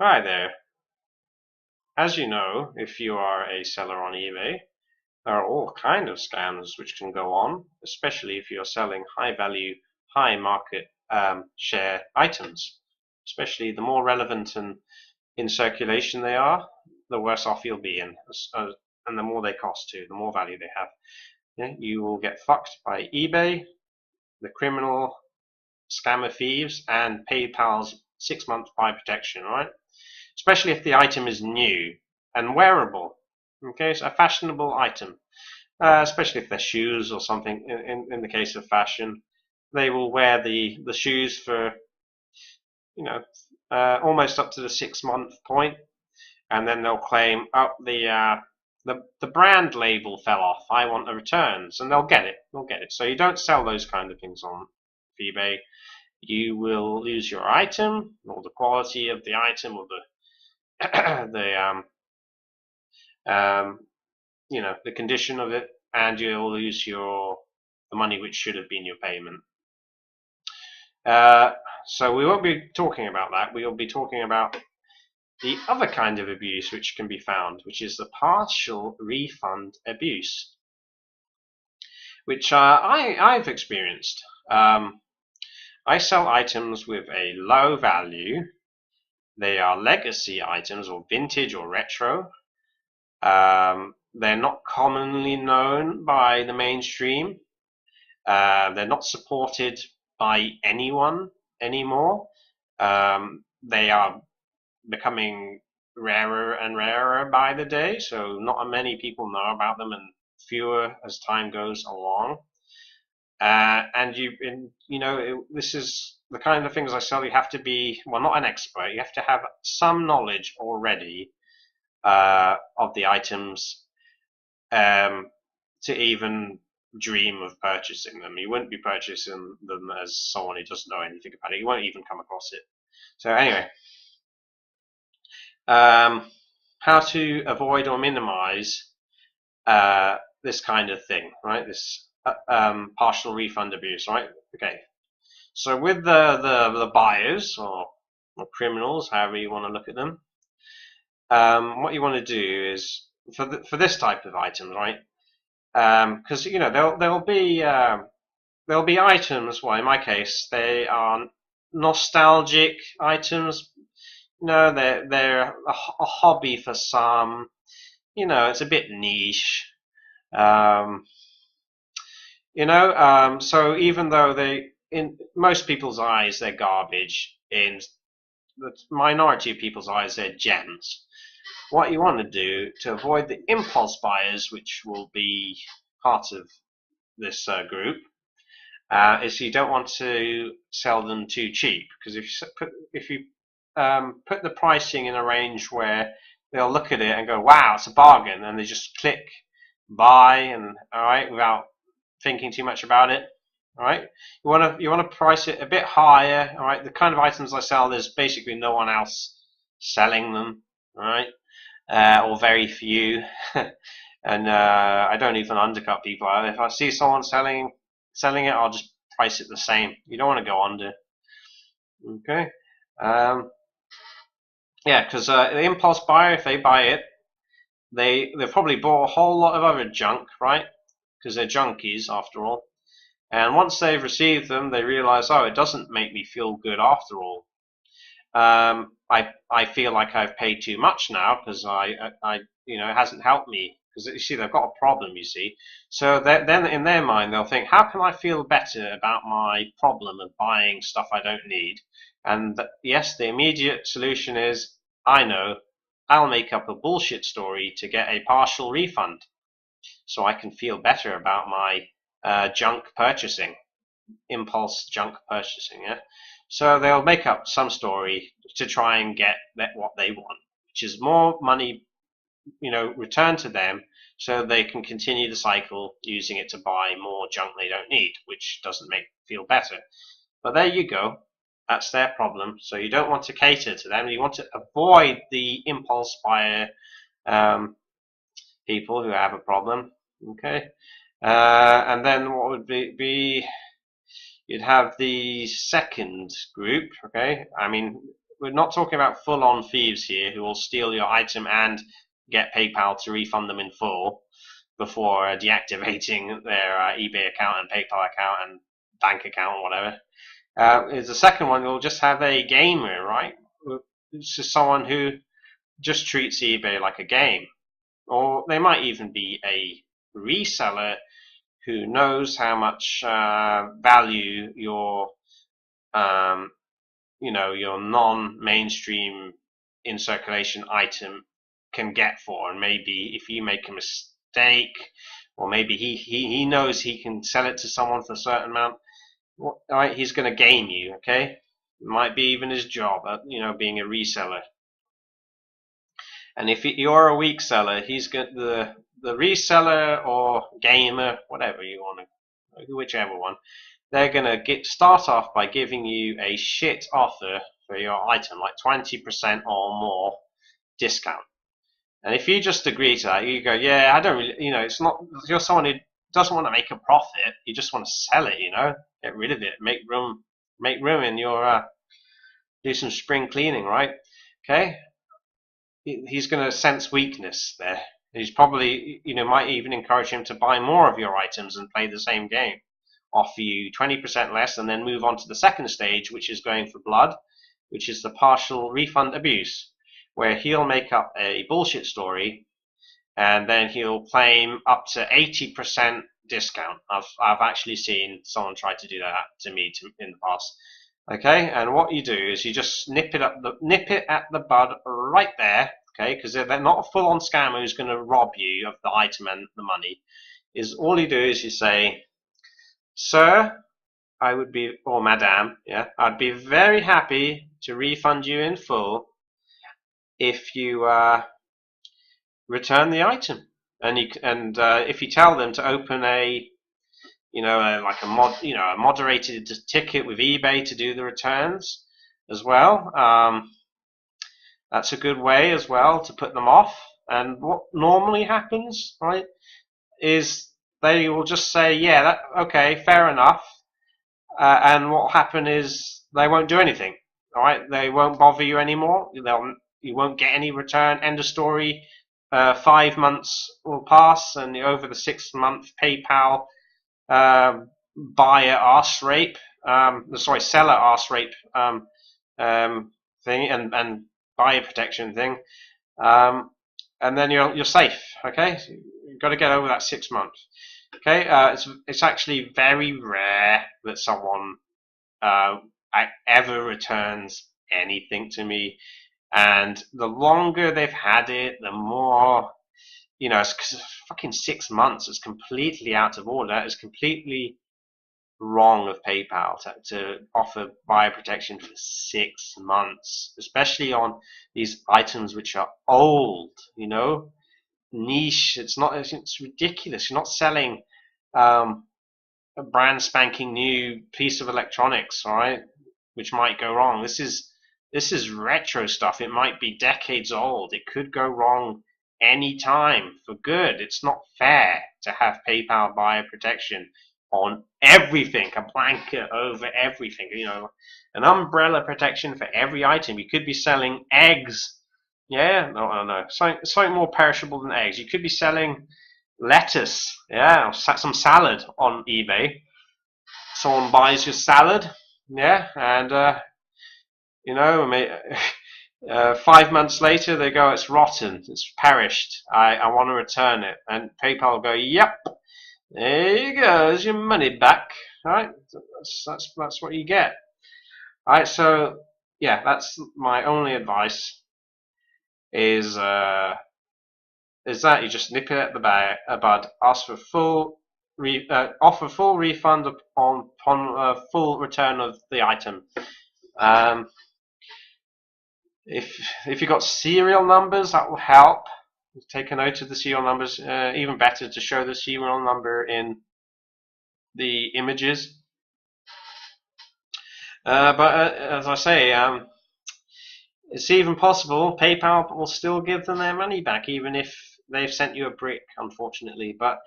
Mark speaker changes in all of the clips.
Speaker 1: Hi there. As you know, if you are a seller on eBay, there are all kind of scams which can go on, especially if you're selling high value, high market share items. Especially the more relevant and in circulation they are, the worse off you'll be in, and the more they cost too, the more value they have. Yeah, you will get fucked by eBay, the criminal scammer thieves, and PayPal's 6 month buy protection, right? Especially if the item is new and wearable. Okay, so a fashionable item, especially if they're shoes or something. In the case of fashion, they will wear the shoes for you know almost up to the 6 month point, and then they'll claim, oh, the brand label fell off. I want the returns, and they'll get it. They'll get it. So you don't sell those kind of things on eBay. You will lose your item, or the quality of the item, or the um, the condition of it, and you'll lose the money which should have been your payment. Uh, so we won't be talking about that. We will be talking about the other kind of abuse which can be found, which is the partial refund abuse, which I've experienced. I sell items with a low value. They are legacy items, or vintage, or retro. They're not commonly known by the mainstream. They're not supported by anyone anymore. They are becoming rarer and rarer by the day, so not many people know about them, and fewer as time goes along. And this is the kind of things I sell. You have to be, well, not an expert. You have to have some knowledge already of the items to even dream of purchasing them. You wouldn't be purchasing them as someone who doesn't know anything about it. You won't even come across it. So anyway, how to avoid or minimize this kind of thing, right? This partial refund abuse, right? Okay. So with the buyers, or criminals, however you want to look at them, what you want to do is for this type of items, right? Because there'll be items. Well, in my case, they are nostalgic items. They're a hobby for some. It's a bit niche. Um, so even though in most people's eyes, they're garbage, in the minority of people's eyes, they're gems. What you want to do to avoid the impulse buyers, which will be part of this group, is you don't want to sell them too cheap, because if you put the pricing in a range where they'll look at it and go, "Wow, it's a bargain," and they just click buy, and all right, without thinking too much about it. All right, you want to price it a bit higher. All right, the kind of items I sell, there's basically no one else selling them. All right, or very few, and I don't even undercut people. If I see someone selling it, I'll just price it the same. You don't want to go under. Okay. Yeah, because the impulse buyer, if they buy it, they've probably bought a whole lot of other junk, right? Because they're junkies after all. And once they've received them, they realize, oh, it doesn't make me feel good after all. I feel like I've paid too much now, because it hasn't helped me, because you see they've got a problem, you see. So then in their mind they'll think, how can I feel better about my problem of buying stuff I don't need? And yes, the immediate solution is, I know, I'll make up a bullshit story to get a partial refund, so I can feel better about my junk purchasing, impulse junk purchasing. Yeah. So they'll make up some story to try and get what they want, which is more money, returned to them, so they can continue the cycle using it to buy more junk they don't need, which doesn't make them feel better. But there you go. That's their problem. So you don't want to cater to them. You want to avoid the impulse buyer people who have a problem. Okay. And then what would be you'd have the second group. Okay. I mean, we're not talking about full-on thieves here who will steal your item and get PayPal to refund them in full before deactivating their eBay account and PayPal account and bank account or whatever. Is the second one, you'll just have a gamer, right? It's just someone who just treats eBay like a game. Or they might even be a reseller who knows how much value your your non-mainstream in circulation item can get for, and maybe if you make a mistake, or maybe he knows he can sell it to someone for a certain amount, right? He's going to game you, okay? It might be even his job, being a reseller. And if you're a weak seller, he's got the reseller or gamer, whatever you want to, whichever one. They're gonna start off by giving you a shit offer for your item, like 20% or more discount. And if you just agree to that, you go, yeah, I don't really, it's not. You're someone who doesn't want to make a profit. You just want to sell it, get rid of it, make room in your do some spring cleaning, right? Okay. He's going to sense weakness there. He's probably, might even encourage him to buy more of your items and play the same game. Offer you 20% less and then move on to the second stage, which is going for blood, which is the partial refund abuse, where he'll make up a bullshit story and then he'll claim up to 80% discount. I've actually seen someone try to do that to me in the past. Okay, and what you do is you just nip it at the bud right there, okay, because they're not a full-on scammer who's going to rob you of the item and the money. Is all you do is you say, sir, I would be, or madam, yeah, I'd be very happy to refund you in full if you return the item, and if you tell them to open a a moderated ticket with eBay to do the returns as well. That's a good way as well to put them off. And what normally happens, right, is they will just say, yeah, okay, fair enough. And what will happen is they won't do anything. All right, they won't bother you anymore. You won't get any return. End of story. 5 months will pass, and over the 6-month PayPal buyer arse rape, seller arse rape thing and buyer protection thing, and then you're safe. Okay, so you've got to get over that 6 months. Okay, it's actually very rare that someone ever returns anything to me, and the longer they've had it, the more. It's fucking 6 months. It's completely out of order. It's completely wrong of PayPal to offer buyer protection for 6 months, especially on these items which are old, niche. It's ridiculous. You're not selling a brand spanking new piece of electronics, all right, which might go wrong. This is retro stuff. It might be decades old. It could go wrong any time for good. It's not fair to have PayPal buyer protection on everything, a blanket over everything, an umbrella protection for every item. You could be selling eggs. Yeah, no. Something more perishable than eggs. You could be selling lettuce, yeah, or some salad on eBay. Someone buys your salad, yeah, and 5 months later, they go, it's rotten, it's perished, I want to return it. And PayPal will go, yep, there you go, there's your money back. All right, that's what you get. All right, so yeah, that's my only advice. Is that you just nip it at the bud, ask for offer full refund upon full return of the item. If you've got serial numbers, that will help. Take a note of the serial numbers. Even better to show the serial number in the images. But as I say, it's even possible PayPal will still give them their money back, even if they've sent you a brick, unfortunately. But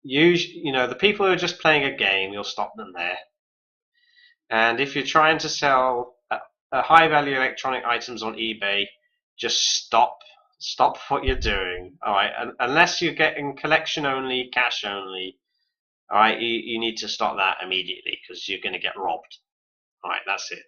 Speaker 1: the people who are just playing a game, you'll stop them there. And if you're trying to sell high value electronic items on eBay, just stop what you're doing. All right, unless you're getting collection only, cash only. All right, you need to stop that immediately because you're going to get robbed. All right, that's it.